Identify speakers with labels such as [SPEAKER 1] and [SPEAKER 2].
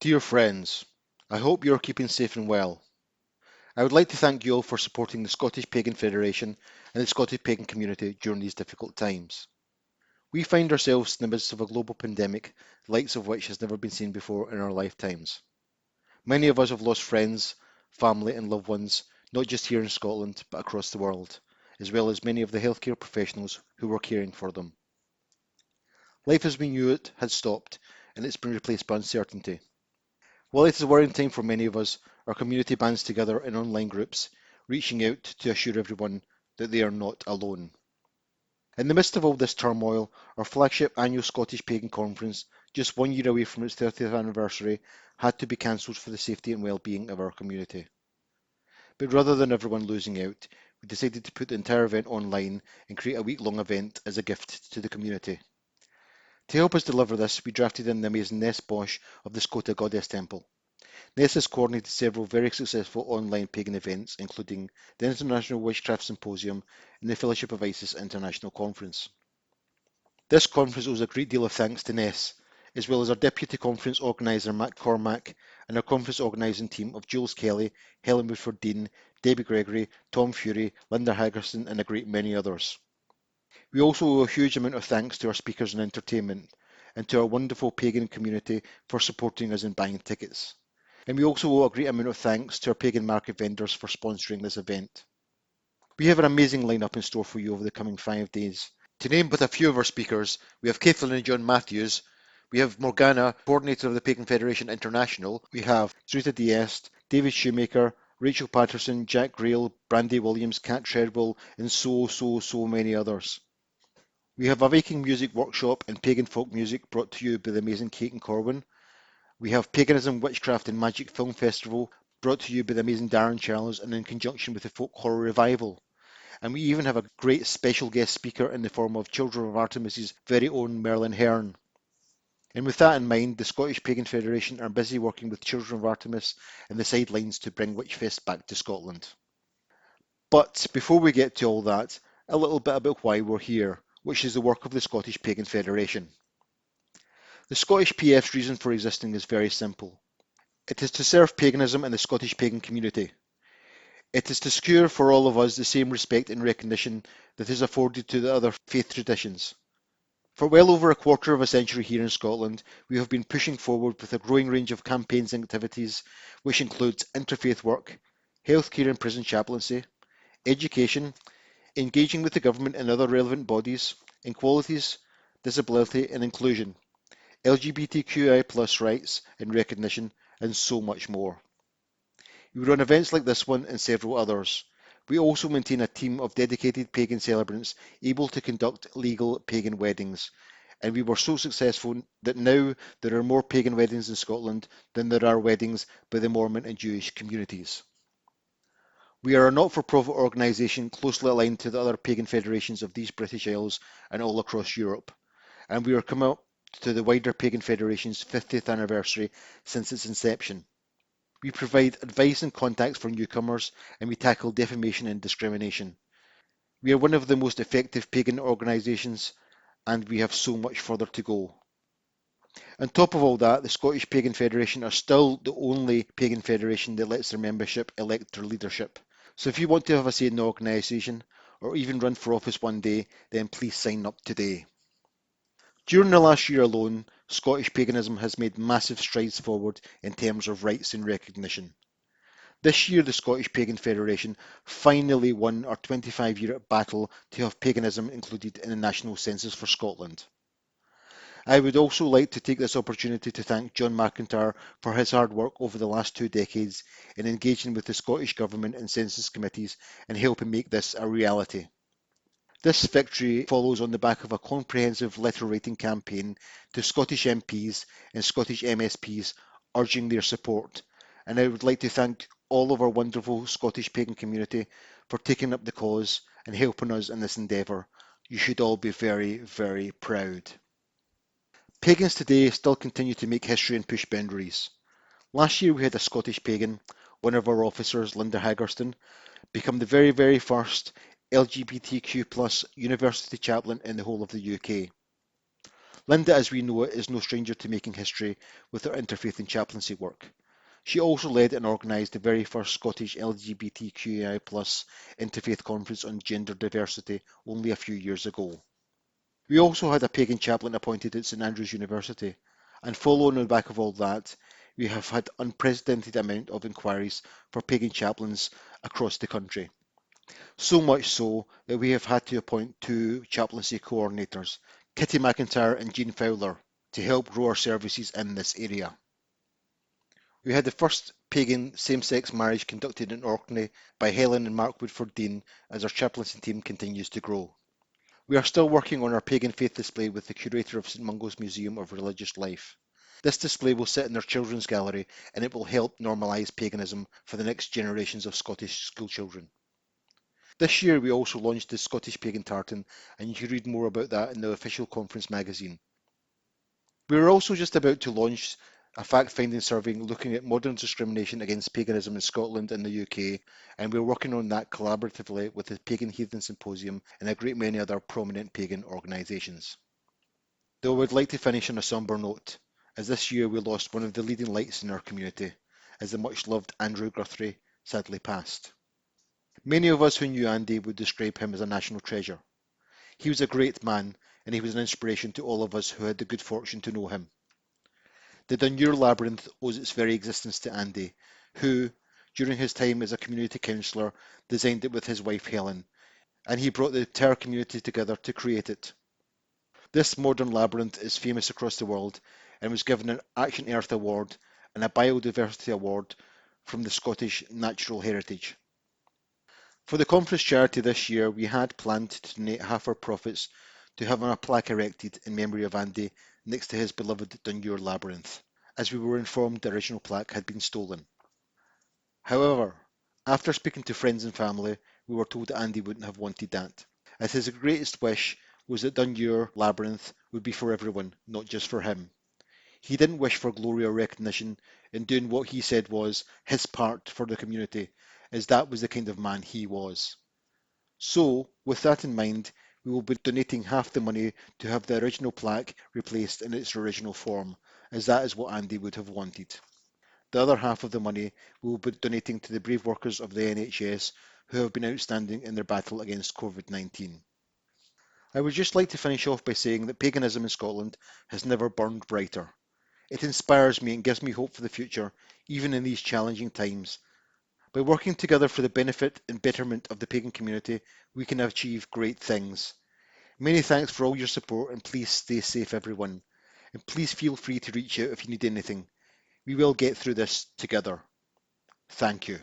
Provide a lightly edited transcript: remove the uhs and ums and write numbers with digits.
[SPEAKER 1] Dear friends, I hope you're keeping safe and well. I would like to thank you all for supporting the Scottish Pagan Federation and the Scottish Pagan community during these difficult times. We find ourselves in the midst of a global pandemic, the likes of which has never been seen before in our lifetimes. Many of us have lost friends, family and loved ones, not just here in Scotland, but across the world, as well as many of the healthcare professionals who were caring for them. Life as we knew it has stopped, and it's been replaced by uncertainty. While it is a worrying time for many of us, our community bands together in online groups, reaching out to assure everyone that they are not alone. In the midst of all this turmoil, our flagship annual Scottish Pagan Conference, just 1 year away from its 30th anniversary, had to be cancelled for the safety and well-being of our community. But rather than everyone losing out, we decided to put the entire event online and create a week-long event as a gift to the community. To help us deliver this, we drafted in the amazing Ness Bosch of the Scota Goddess Temple. Ness has coordinated several very successful online pagan events, including the International Witchcraft Symposium and the Fellowship of Isis International Conference. This conference owes a great deal of thanks to Ness, as well as our Deputy Conference Organiser Matt Cormack and our conference organising team of Jules Kelly, Helen Woodford-Dean, Debbie Gregory, Tom Fury, Linda Haggerson and a great many others. We also owe a huge amount of thanks to our speakers and entertainment, and to our wonderful pagan community for supporting us and buying tickets. And we also owe a great amount of thanks to our pagan market vendors for sponsoring this event. We have an amazing lineup in store for you over the coming 5 days. To name but a few of our speakers, we have Caitlin and John Matthews, we have Morgana, coordinator of the Pagan Federation International, we have Sarita Diest, David Shoemaker, Rachel Patterson, Jack Grail, Brandy Williams, Kat Treadwell, and so many others. We have a Viking music workshop and pagan folk music brought to you by the amazing Kate and Corwin. We have Paganism, Witchcraft and Magic Film Festival brought to you by the amazing Darren Charles and in conjunction with the Folk Horror Revival. And we even have a great special guest speaker in the form of Children of Artemis's very own Merlin Hearn. And with that in mind, the Scottish Pagan Federation are busy working with Children of Artemis and the sidelines to bring Witchfest back to Scotland. But before we get to all that, a little bit about why we're here, which is the work of the Scottish Pagan Federation. The Scottish PF's reason for existing is very simple. It is to serve paganism and the Scottish pagan community. It is to secure for all of us the same respect and recognition that is afforded to the other faith traditions. For well over a quarter of a century here in Scotland, we have been pushing forward with a growing range of campaigns and activities, which includes interfaith work, healthcare and prison chaplaincy, education, engaging with the government and other relevant bodies, equalities, disability and inclusion, LGBTQI+ rights and recognition, and so much more. We run events like this one and several others. We also maintain a team of dedicated pagan celebrants able to conduct legal pagan weddings, and we were so successful that now there are more pagan weddings in Scotland than there are weddings by the Mormon and Jewish communities. We are a not-for-profit organisation closely aligned to the other pagan federations of these British Isles and all across Europe, and we are coming up to the wider Pagan Federation's 50th anniversary since its inception. We provide advice and contacts for newcomers, and we tackle defamation and discrimination. We are one of the most effective pagan organisations, and we have so much further to go. On top of all that, the Scottish Pagan Federation are still the only pagan federation that lets their membership elect their leadership. So if you want to have a say in the organisation, or even run for office one day, then please sign up today. During the last year alone, Scottish paganism has made massive strides forward in terms of rights and recognition. This year, the Scottish Pagan Federation finally won our 25-year battle to have paganism included in the National Census for Scotland. I would also like to take this opportunity to thank John McIntyre for his hard work over the last 2 decades in engaging with the Scottish Government and census committees and helping make this a reality. This victory follows on the back of a comprehensive letter writing campaign to Scottish MPs and Scottish MSPs urging their support, and I would like to thank all of our wonderful Scottish pagan community for taking up the cause and helping us in this endeavour. You should all be very, very proud. Pagans today still continue to make history and push boundaries. Last year we had a Scottish pagan, one of our officers, Linda Haggerson, become the very first LGBTQ+ university chaplain in the whole of the UK. Linda, as we know it, is no stranger to making history with her interfaith and chaplaincy work. She also led and organised the very first Scottish LGBTQI+ interfaith conference on gender diversity only a few years ago. We also had a pagan chaplain appointed at St Andrews University, and following on the back of all that, we have had unprecedented amount of inquiries for pagan chaplains across the country. So much so that we have had to appoint two chaplaincy coordinators, Kitty McIntyre and Jean Fowler, to help grow our services in this area. We had the first pagan same-sex marriage conducted in Orkney by Helen and Mark Woodford Dean as our chaplaincy team continues to grow. We are still working on our pagan faith display with the curator of St Mungo's Museum of Religious Life. This display will sit in their children's gallery and it will help normalise paganism for the next generations of Scottish schoolchildren. This year we also launched the Scottish Pagan Tartan, and you can read more about that in the official conference magazine. We are also just about to launch a fact-finding survey looking at modern discrimination against paganism in Scotland and the UK, and we're working on that collaboratively with the Pagan Heathen Symposium and a great many other prominent pagan organisations. Though I would like to finish on a sombre note, as this year we lost one of the leading lights in our community, as the much-loved Andrew Guthrie sadly passed. Many of us who knew Andy would describe him as a national treasure. He was a great man, and he was an inspiration to all of us who had the good fortune to know him. The Dunure Labyrinth owes its very existence to Andy, who, during his time as a community councillor, designed it with his wife Helen, and he brought the entire community together to create it. This modern labyrinth is famous across the world and was given an Action Earth Award and a Biodiversity Award from the Scottish Natural Heritage. For the conference charity this year, we had planned to donate half our profits to having a plaque erected in memory of Andy next to his beloved Dunure Labyrinth, as we were informed the original plaque had been stolen. However, after speaking to friends and family, we were told that Andy wouldn't have wanted that, as his greatest wish was that Dunure Labyrinth would be for everyone, not just for him. He didn't wish for glory or recognition in doing what he said was his part for the community, as that was the kind of man he was. So, with that in mind, we will be donating half the money to have the original plaque replaced in its original form, as that is what Andy would have wanted. The other half of the money we will be donating to the brave workers of the NHS who have been outstanding in their battle against COVID-19. I would just like to finish off by saying that paganism in Scotland has never burned brighter. It inspires me and gives me hope for the future, even in these challenging times. By working together for the benefit and betterment of the pagan community, we can achieve great things. Many thanks for all your support, and please stay safe everyone. And please feel free to reach out if you need anything. We will get through this together. Thank you.